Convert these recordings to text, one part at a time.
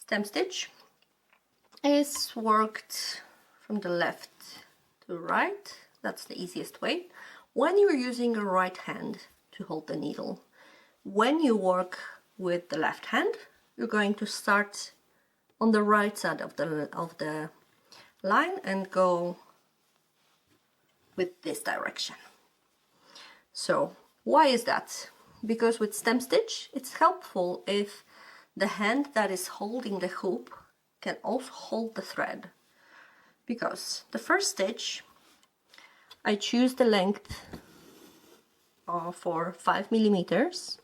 stem stitch is worked from the left to right. That's the easiest way. When you're using a right hand to hold the needle, when you work with the left hand, you're going to start on the right side of the line and go with this direction. So why is that? Because with stem stitch, it's helpful if the hand that is holding the hoop can also hold the thread. Because the first stitch, I choose the length for 5 millimeters,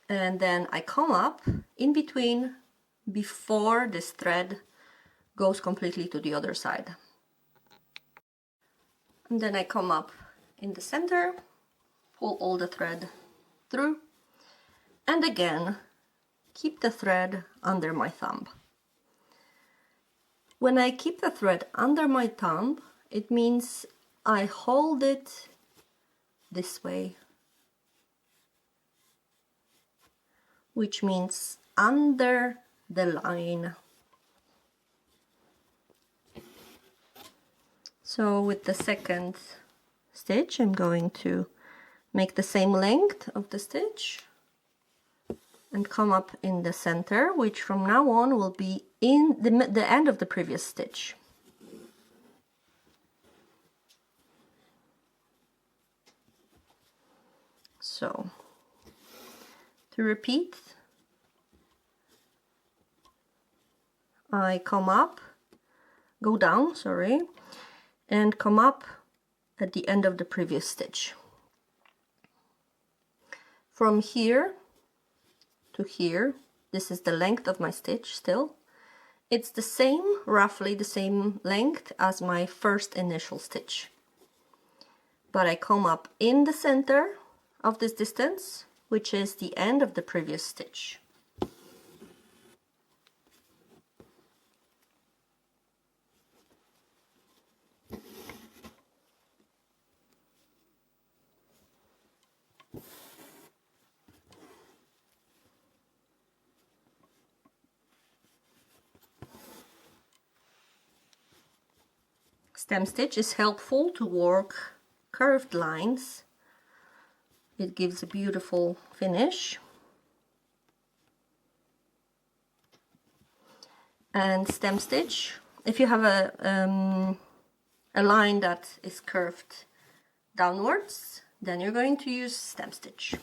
and then I come up in between before this thread goes completely to the other side. And then I come up in the center, pull all the thread through, and again keep the thread under my thumb. When I keep the thread under my thumb, it means I hold it this way, which means under the line. So with the second stitch, I'm going to make the same length of the stitch and come up in the center, which from now on will be in the end of the previous stitch. So to repeat, I come up, go down, sorry, and come up at the end of the previous stitch. From here to here, this is the length of my stitch still. It's the same, roughly the same length as my first initial stitch. But I come up in the center of this distance, which is the end of the previous stitch. Stem stitch is helpful to work curved lines. It gives a beautiful finish. And stem stitch, if you have a line that is curved downwards, then you're going to use stem stitch.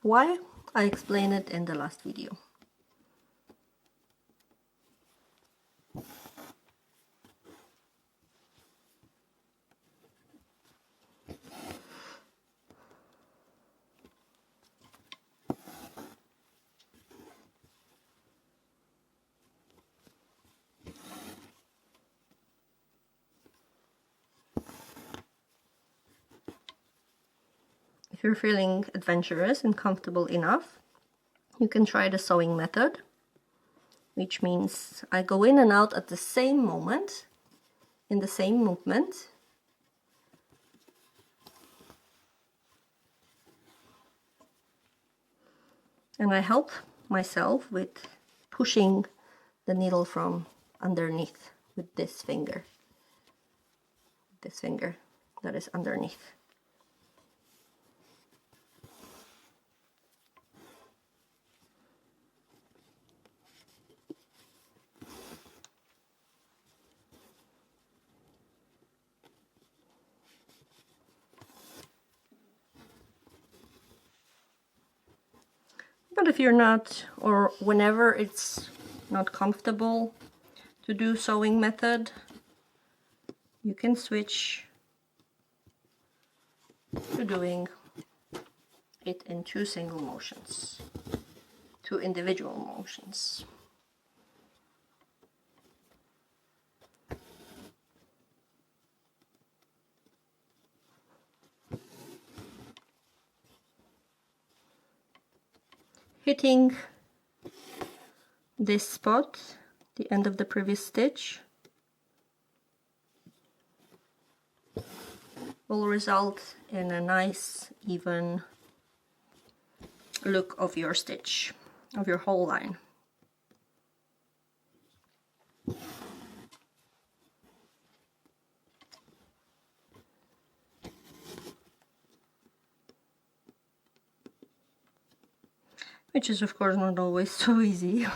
Why? I explained it in the last video. If you're feeling adventurous and comfortable enough, you can try the sewing method, which means I go in and out at the same moment, in the same movement. And I help myself with pushing the needle from underneath with this finger that is underneath. But if you're not, or whenever it's not comfortable to do sewing method, you can switch to doing it in two single motions, two individual motions. Hitting this spot, the end of the previous stitch, will result in a nice even look of your stitch, of your whole line. Which is of course not always so easy.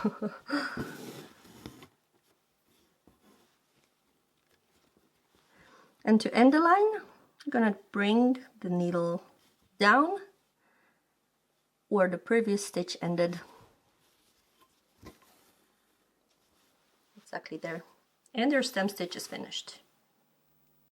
And to end the line, I'm gonna bring the needle down where the previous stitch ended. Exactly there. And your stem stitch is finished.